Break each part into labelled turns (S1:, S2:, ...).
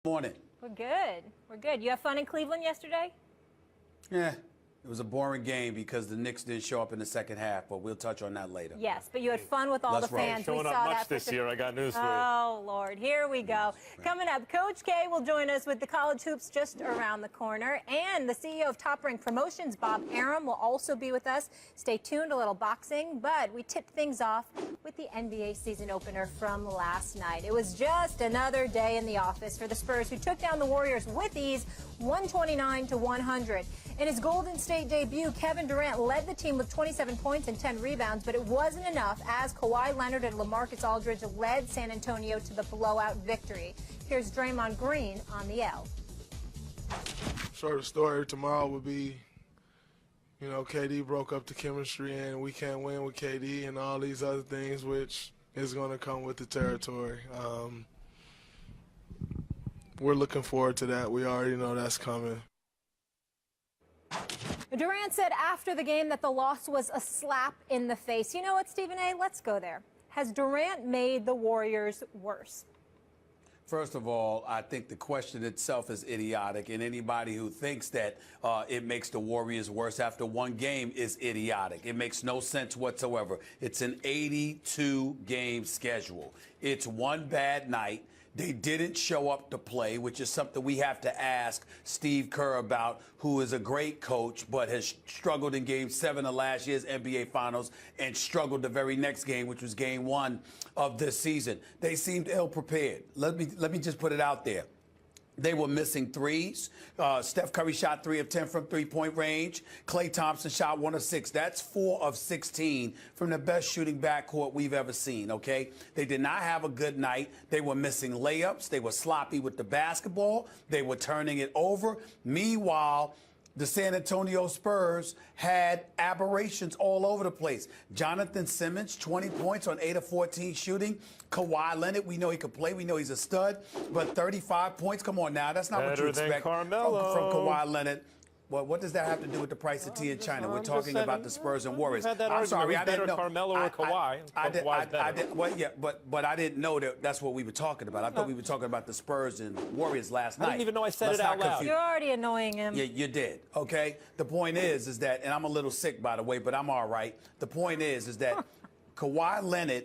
S1: Morning.
S2: We're good. We're good. You have fun in Cleveland yesterday?
S1: Yeah, it was a boring game because the Knicks didn't show up in the second half, but we'll touch on that later.
S2: Yes, but you had fun with all the fans.
S3: Showing up much this year. I got news for you.
S2: Oh, Lord. Here we go. Coming up, Coach K will join us with the college hoops just around the corner. And the CEO of Top Rank Promotions, Bob Arum, will also be with us. Stay tuned, a little boxing. But we tipped things off with the NBA season opener from last night. It was just another day in the office for the Spurs, who took down the Warriors with ease, 129-100. In his Golden State debut, Kevin Durant led the team with 27 points and 10 rebounds, but it wasn't enough as Kawhi Leonard and LaMarcus Aldridge led San Antonio to the blowout victory. Here's Draymond Green on the L.
S4: Short story tomorrow would be, KD broke up the chemistry and we can't win with KD and all these other things, which is going to come with the territory. We're looking forward to that. We already know that's coming.
S2: Durant said after the game that the loss was a slap in the face. You know what, Stephen A.? Let's go there. Has Durant made the Warriors worse?
S1: First of all, I think the question itself is idiotic, and anybody who thinks that it makes the Warriors worse after one game is idiotic. It makes no sense whatsoever. It's an 82-game schedule. It's one bad night. They didn't show up to play, which is something we have to ask Steve Kerr about, who is a great coach but has struggled in Game 7 of last year's NBA Finals and struggled the very next game, which was Game 1 of this season. They seemed ill-prepared. Let me just put it out there. They were missing threes. Steph Curry shot 3 of 10 from three-point range. Klay Thompson shot 1 of 6. That's 4 of 16 from the best shooting backcourt we've ever seen, okay? They did not have a good night. They were missing layups. They were sloppy with the basketball. They were turning it over. Meanwhile, the San Antonio Spurs had aberrations all over the place. Jonathan Simmons, 20 points on 8 of 14 shooting. Kawhi Leonard, we know he could play. We know he's a stud. But 35 points, come on now. That's not what you expect from Kawhi Leonard. Well, what does that have to do with the price of tea in China? We're talking about the Spurs and Warriors.
S3: I'm sorry, I didn't know. Carmelo or Kawhi.
S1: But I didn't know that that's what we were talking about. I thought we were talking about the Spurs and Warriors last night.
S3: I didn't even know I said it out loud.
S2: You're already annoying him.
S1: Yeah, you did. Okay. The point is that, and I'm a little sick by the way, but I'm all right. The point is that Kawhi Leonard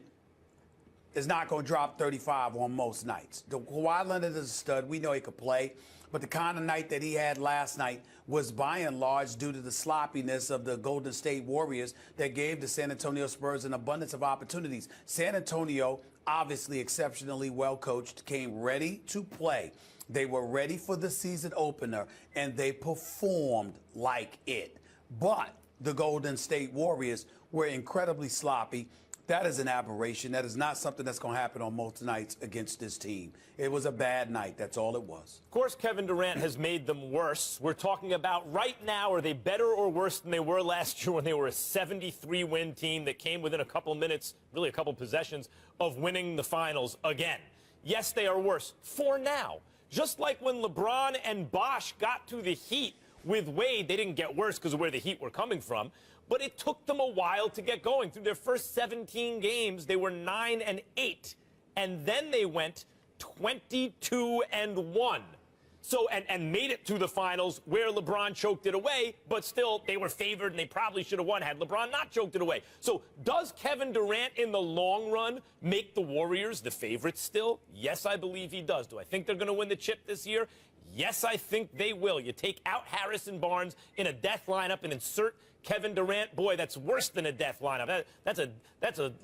S1: is not going to drop 35 on most nights. The Kawhi Leonard is a stud. We know he could play. But the kind of night that he had last night was by and large due to the sloppiness of the Golden State Warriors that gave the San Antonio Spurs an abundance of opportunities. San Antonio, obviously exceptionally well coached, came ready to play. They were ready for the season opener, and they performed like it. But the Golden State Warriors were incredibly sloppy. That is an aberration. That is not something that's going to happen on most nights against this team. It was a bad night. That's all it was.
S3: Of course, Kevin Durant has made them worse. We're talking about right now, are they better or worse than they were last year when they were a 73-win team that came within a couple minutes, really a couple possessions, of winning the finals again? Yes, they are worse for now. Just like when LeBron and Bosh got to the Heat with Wade, they didn't get worse because of where the Heat were coming from. But it took them a while to get going. Through their first 17 games, they were 9-8. And then they went 22-1. So, and made it to the finals where LeBron choked it away, but still they were favored and they probably should have won had LeBron not choked it away. So does Kevin Durant in the long run make the Warriors the favorites still? Yes, I believe he does. Do I think they're going to win the chip this year? Yes, I think they will. You take out Harrison Barnes in a death lineup and insert Kevin Durant. Boy, that's worse than a death lineup. That's a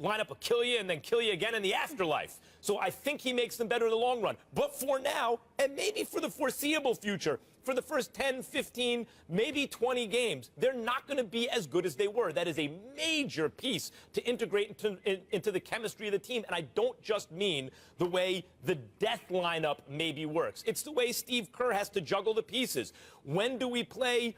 S3: lineup will kill you and then kill you again in the afterlife. So I think he makes them better in the long run. But for now, and maybe for the foreseeable future, for the first 10, 15, maybe 20 games, they're not going to be as good as they were. That is a major piece to integrate into the chemistry of the team. And I don't just mean the way the death lineup maybe works. It's the way Steve Kerr has to juggle the pieces. When do we play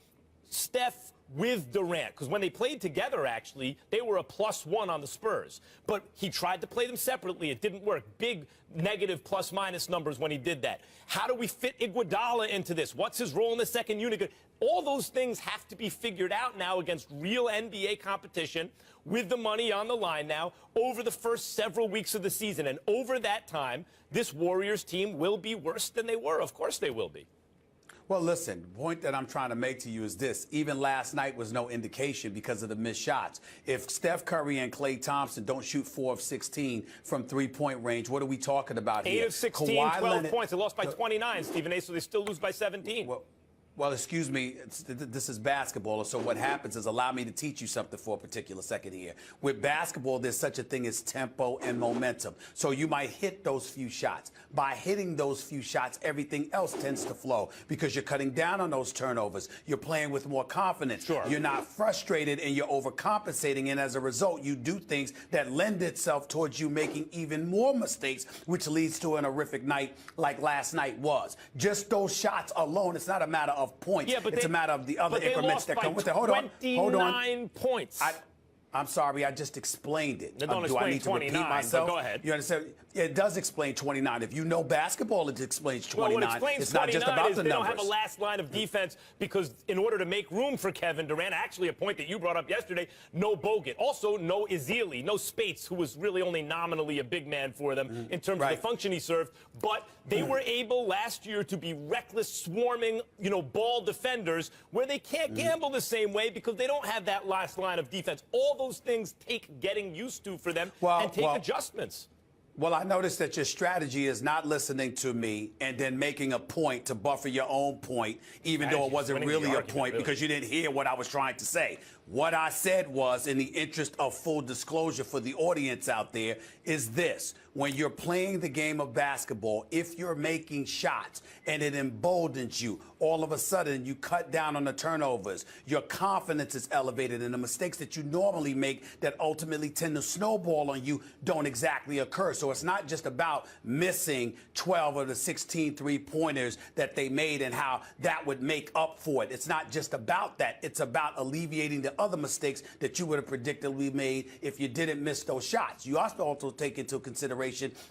S3: Steph, with Durant, because when they played together, actually, they were a +1 on the Spurs. But he tried to play them separately. It didn't work. Big negative plus-minus numbers when he did that. How do we fit Iguodala into this? What's his role in the second unit? All those things have to be figured out now against real NBA competition with the money on the line now over the first several weeks of the season. And over that time, this Warriors team will be worse than they were. Of course they will be.
S1: Well, listen, the point that I'm trying to make to you is this. Even last night was no indication because of the missed shots. If Steph Curry and Klay Thompson don't shoot 4 of 16 from three-point range, what are we talking about here?
S3: 8 of 16, 12 points. They lost by 29, Stephen A., so they still lose by 17.
S1: Well, excuse me, this is basketball, so what happens is allow me to teach you something for a particular second here. With basketball, there's such a thing as tempo and momentum. So you might hit those few shots. By hitting those few shots, everything else tends to flow because you're cutting down on those turnovers. You're playing with more confidence.
S3: Sure.
S1: You're not frustrated and you're overcompensating, and as a result, you do things that lend itself towards you making even more mistakes, which leads to an horrific night like last night was. Just those shots alone, it's not a matter of points.
S3: Yeah, but
S1: it's a matter of the other increments that come with it. Hold on.
S3: 29 points.
S1: I'm sorry, I just explained it.
S3: Don't
S1: do I
S3: explain
S1: need to
S3: 29,
S1: repeat myself?
S3: but go ahead.
S1: You understand? It does explain 29. If you know basketball, it explains 29.
S3: Well, what explains
S1: it's not
S3: 29
S1: just about
S3: is
S1: the
S3: they
S1: numbers.
S3: don't have a last line of defense because in order to make room for Kevin Durant, actually a point that you brought up yesterday, no Bogut. Also, no Ezeli, no Spates, who was really only nominally a big man for them in terms of the function he served. But they were able last year to be reckless, swarming, ball defenders where they can't gamble the same way because they don't have that last line of defense. All those things take getting used to for them and take adjustments.
S1: Well, I noticed that your strategy is not listening to me and then making a point to buffer your own point, even though it wasn't really a point because you didn't hear what I was trying to say. What I said was, in the interest of full disclosure for the audience out there, is this. When you're playing the game of basketball, if you're making shots and it emboldens you, all of a sudden you cut down on the turnovers, your confidence is elevated, and the mistakes that you normally make that ultimately tend to snowball on you don't exactly occur. So it's not just about missing 12 of the 16 three-pointers that they made and how that would make up for it. It's not just about that. It's about alleviating the other mistakes that you would have predictably made if you didn't miss those shots. You also take into consideration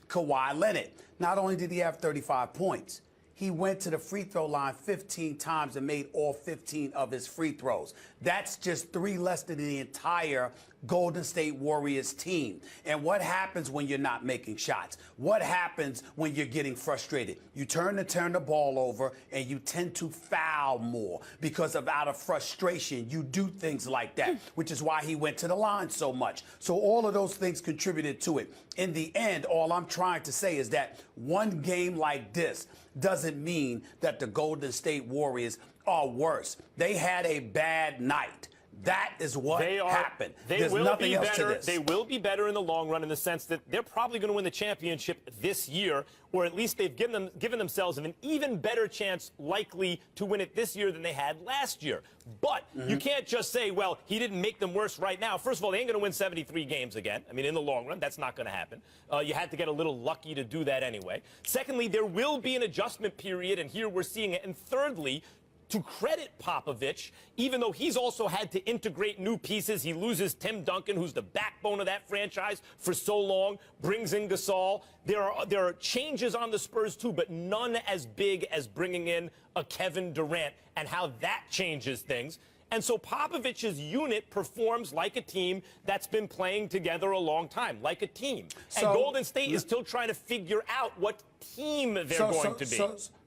S1: Kawhi Leonard. Not only did he have 35 points, he went to the free throw line 15 times and made all 15 of his free throws. That's just 3 less than the entire Golden State Warriors team. And what happens when you're not making shots? What happens when you're getting frustrated? You turn the ball over and you tend to foul more because out of frustration, you do things like that, which is why he went to the line so much. So all of those things contributed to it. In the end, all I'm trying to say is that one game like this doesn't mean that the Golden State Warriors are worse. They had a bad night. That is what happened. There's nothing else to this.
S3: They will be better in the long run in the sense that they're probably going to win the championship this year, or at least they've given themselves an even better chance likely to win it this year than they had last year. But you can't just say, well, he didn't make them worse right now. First of all, they ain't going to win 73 games again. I mean, in the long run, that's not going to happen. You had to get a little lucky to do that anyway. Secondly, there will be an adjustment period, and here we're seeing it. And thirdly, to credit Popovich, even though he's also had to integrate new pieces, he loses Tim Duncan, who's the backbone of that franchise for so long, brings in Gasol. There are changes on the Spurs too, but none as big as bringing in a Kevin Durant and how that changes things. And so Popovich's unit performs like a team that's been playing together a long time, like a team. And Golden State is still trying to figure out what team they're going to be.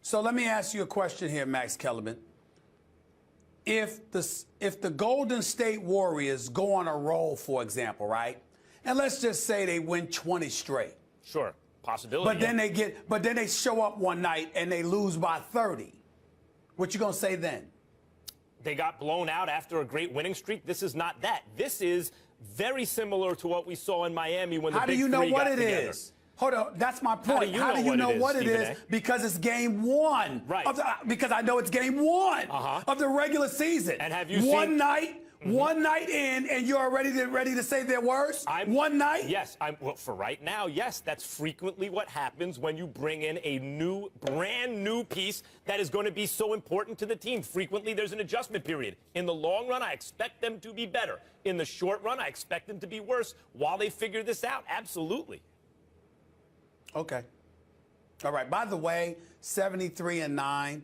S1: So let me ask you a question here, Max Kellerman. If the Golden State Warriors go on a roll, for example, right? And let's just say they win 20 straight.
S3: Sure, possibility.
S1: But then they show up one night and they lose by 30. What you gonna say then?
S3: They got blown out after a great winning streak. This is not that. This is very similar to what we saw in Miami when the Big Three got together. How do you know what it is?
S1: Hold on, that's my point. How do you know what it is? Because it's game one.
S3: Right.
S1: Because I know it's game one of the regular season.
S3: And have you
S1: one night One night in, and you're already ready to say they're worse? One night?
S3: Yes. Well, for right now, yes. That's frequently what happens when you bring in a brand new piece that is going to be so important to the team. Frequently, there's an adjustment period. In the long run, I expect them to be better. In the short run, I expect them to be worse while they figure this out. Absolutely.
S1: Okay. All right. By the way, 73-9.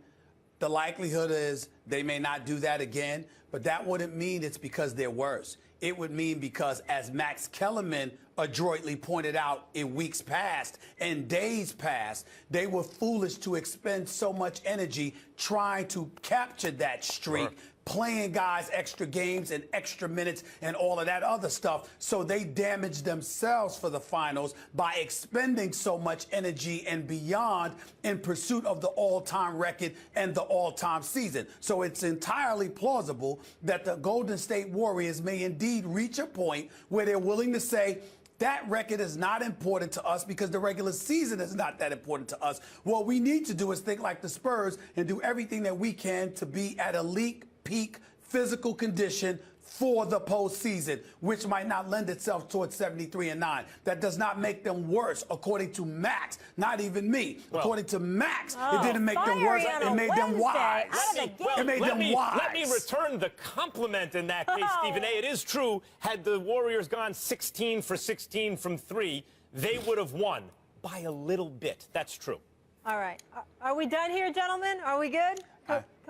S1: The likelihood is they may not do that again, but that wouldn't mean it's because they're worse. It would mean because, as Max Kellerman adroitly pointed out in weeks past and days past, they were foolish to expend so much energy trying to capture that streak. Sure. Playing guys extra games and extra minutes and all of that other stuff. So they damaged themselves for the finals by expending so much energy and beyond in pursuit of the all-time record and the all-time season. So it's entirely plausible that the Golden State Warriors may indeed reach a point where they're willing to say, that record is not important to us because the regular season is not that important to us. What we need to do is think like the Spurs and do everything that we can to be at elite peak physical condition for the postseason, which might not lend itself towards 73-9. That does not make them worse, according to Max. Not even me. Well, according to Max, it didn't make them worse. It made them wise. It made them wise.
S3: Let me return the compliment in that case, Stephen A. It is true, had the Warriors gone 16 for 16 from 3, they would have won by a little bit. That's true.
S2: All right. Are we done here, gentlemen? Are we good?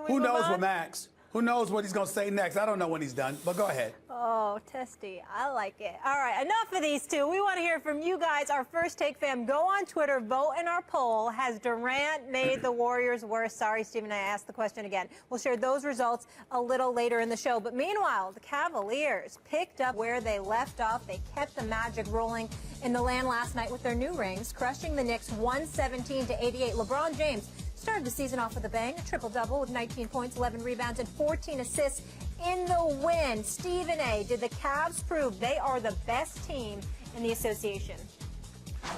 S1: Who knows what Max? Who knows what he's going to say next? I don't know when he's done, but go ahead.
S2: Oh, testy. I like it. All right, enough of these two. We want to hear from you guys, our First Take fam. Go on Twitter, vote in our poll. Has Durant made the Warriors worse? Sorry, Stephen, I asked the question again. We'll share those results a little later in the show. But meanwhile, the Cavaliers picked up where they left off. They kept the magic rolling in the land last night with their new rings, crushing the Knicks 117-88. LeBron James started the season off with a bang, a triple-double with 19 points, 11 rebounds, and 14 assists in the win. Stephen A., did the Cavs prove they are the best team in the association?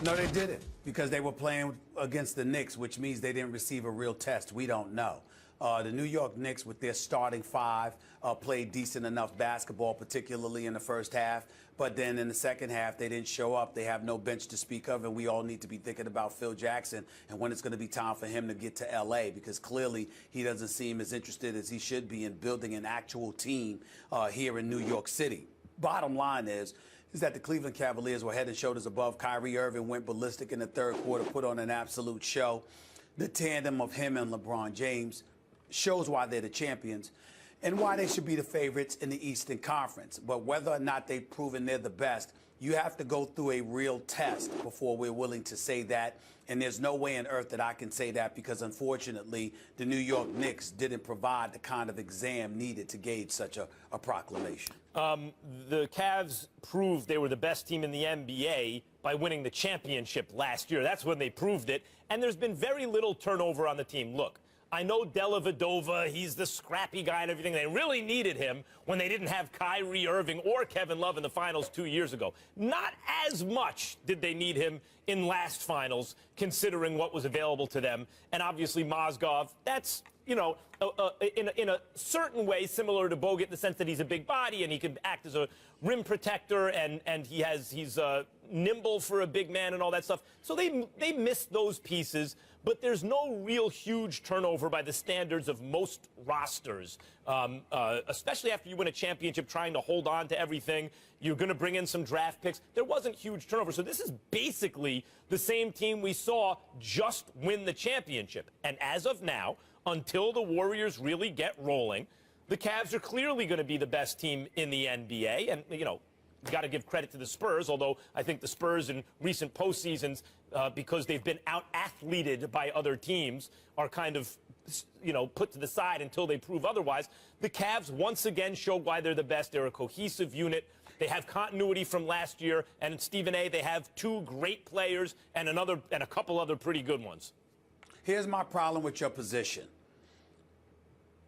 S1: No, they didn't, because they were playing against the Knicks, which means they didn't receive a real test. We don't know. The New York Knicks, with their starting five, played decent enough basketball, particularly in the first half. But then in the second half, they didn't show up. They have no bench to speak of, and we all need to be thinking about Phil Jackson and when it's going to be time for him to get to L.A., because clearly he doesn't seem as interested as he should be in building an actual team here in New York City. Bottom line is that the Cleveland Cavaliers were head and shoulders above. Kyrie Irving went ballistic in the third quarter, put on an absolute show. The tandem of him and LeBron James shows why they're the champions and why they should be the favorites in the Eastern Conference. But whether or not they've proven they're the best, you have to go through a real test before we're willing to say that. And there's no way on earth that I can say that, because unfortunately the New York Knicks didn't provide the kind of exam needed to gauge such a proclamation.
S3: The Cavs proved they were the best team in the NBA by winning the championship last year. That's when they proved it. And there's been very little turnover on the team. Look, I know Della Vedova, he's the scrappy guy and everything. They really needed him when they didn't have Kyrie Irving or Kevin Love in the finals 2 years ago. Not as much did they need him in last finals, considering what was available to them. And obviously Mozgov, that's, you know, in a certain way similar to Bogut in the sense that he's a big body and he can act as a rim protector, and he's nimble for a big man and all that stuff. So they missed those pieces, but there's no real huge turnover by the standards of most rosters, especially after you win a championship trying to hold on to everything. You're going to bring in some draft picks. There wasn't huge turnover. So this is basically the same team we saw just win the championship. And as of now, until the Warriors really get rolling, the Cavs are clearly going to be the best team in the NBA. And, you know, you've got to give credit to the Spurs, although I think the Spurs in recent postseasons, because they've been out-athleted by other teams, are kind of, you know, put to the side until they prove otherwise. The Cavs once again showed why they're the best. They're a cohesive unit. They have continuity from last year. And Stephen A., they have two great players and a couple other pretty good ones.
S1: Here's my problem with your position.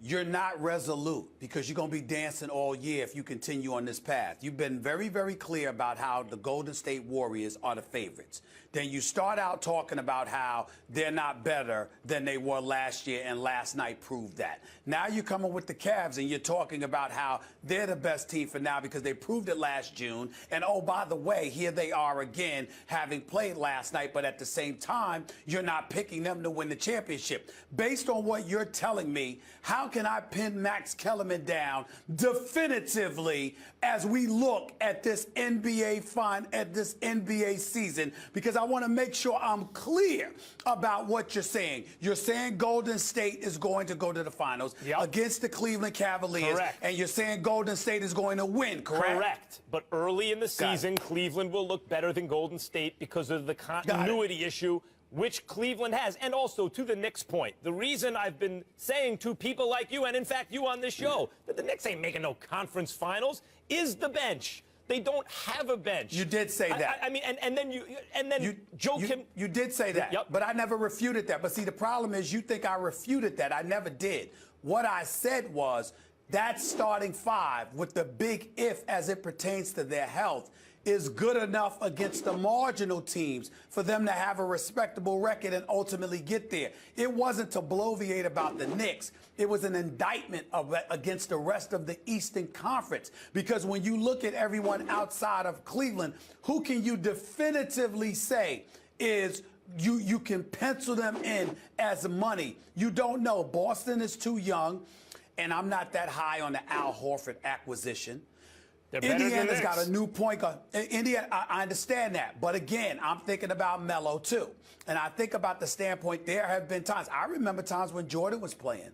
S1: you're not resolute because you're going to be dancing all year if you continue on this path. You've been very, very clear about how the Golden State Warriors are the favorites. Then you start out talking about how they're not better than they were last year, and last night proved that. Now you're coming with the Cavs, and you're talking about how they're the best team for now because they proved it last June. And, oh, by the way, here they are again, having played last night, but at the same time, you're not picking them to win the championship. Based on what you're telling me, how can I pin Max Kellerman down definitively as we look at this NBA season? Because I want to make sure I'm clear about what you're saying. You're saying Golden State is going to go to the finals against the Cleveland Cavaliers.
S3: Correct.
S1: And you're saying Golden State is going to win, correct?
S3: Correct. But early in the season, Cleveland will look better than Golden State because of the continuity issue which Cleveland has. And also, to the Knicks point, the reason I've been saying to people like you, and in fact you on this show, that the Knicks ain't making no conference finals is the bench. They don't have a bench.
S1: You did say that.
S3: I mean, and then Joe Kim.
S1: You did say that.
S3: Yep.
S1: But I never refuted that. But see, the problem is you think I refuted that. I never did. What I said was that starting five with the big if as it pertains to their health is good enough against the marginal teams for them to have a respectable record and ultimately get there. It wasn't to bloviate about the Knicks. It was an indictment against the rest of the Eastern Conference. Because when you look at everyone outside of Cleveland, who can you definitively say is you can pencil them in as money? You don't know. Boston is too young, and I'm not that high on the Al Horford acquisition. Indiana's got a new point guard. Indiana, I understand that. But again, I'm thinking about Melo, too. And I think about the standpoint, there have been times. I remember times when Jordan was playing.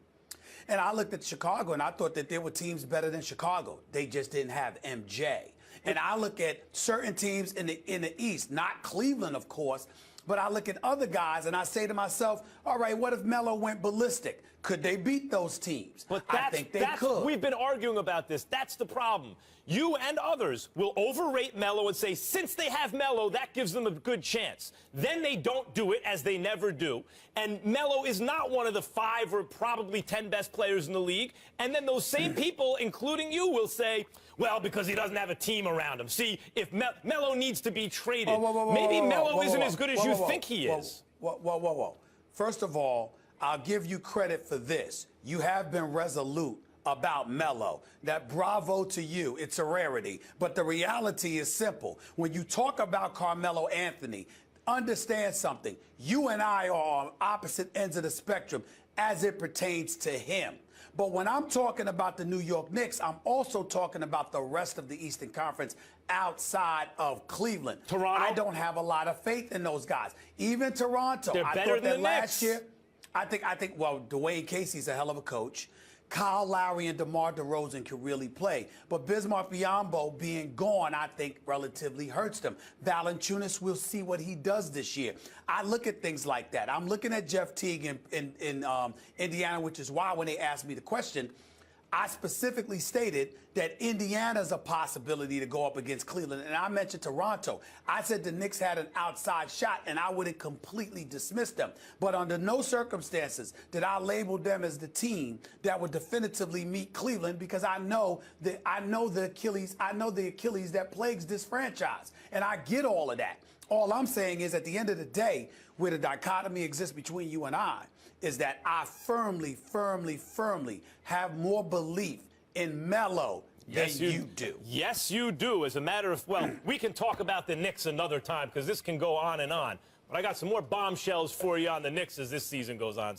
S1: And I looked at Chicago, and I thought that there were teams better than Chicago. They just didn't have MJ. And I look at certain teams in the East, not Cleveland, of course, but I look at other guys, and I say to myself, all right, what if Melo went ballistic? Could they beat those teams?
S3: But
S1: I think they could.
S3: We've been arguing about this. That's the problem. You and others will overrate Melo and say, since they have Melo, that gives them a good chance. Then they don't do it, as they never do. And Melo is not one of the 5 or probably 10 best players in the league. And then those same people, including you, will say, well, because he doesn't have a team around him. See, if Melo needs to be traded, maybe Melo isn't as good as you think he is.
S1: Whoa. First of all, I'll give you credit for this. You have been resolute about Melo. That bravo to you. It's a rarity. But the reality is simple. When you talk about Carmelo Anthony, understand something. You and I are on opposite ends of the spectrum as it pertains to him. But when I'm talking about the New York Knicks, I'm also talking about the rest of the Eastern Conference outside of Cleveland.
S3: Toronto?
S1: I don't have a lot of faith in those guys. Even Toronto.
S3: They're better than the
S1: last
S3: Knicks.
S1: year, I think, well, Dwayne Casey's a hell of a coach. Kyle Lowry and DeMar DeRozan can really play. But Bismarck Biyombo being gone, I think, relatively hurts them. Valanciunas, we'll see what he does this year. I look at things like that. I'm looking at Jeff Teague in Indiana, which is why when they asked me the question, I specifically stated that Indiana's a possibility to go up against Cleveland. And I mentioned Toronto. I said the Knicks had an outside shot, and I wouldn't completely dismiss them. But under no circumstances did I label them as the team that would definitively meet Cleveland, because I know the Achilles that plagues this franchise. And I get all of that. All I'm saying is, at the end of the day, where the dichotomy exists between you and I, is that I firmly have more belief in Melo than you do.
S3: Yes, you do. As a matter of, well, we can talk about the Knicks another time because this can go on and on. But I got some more bombshells for you on the Knicks as this season goes on.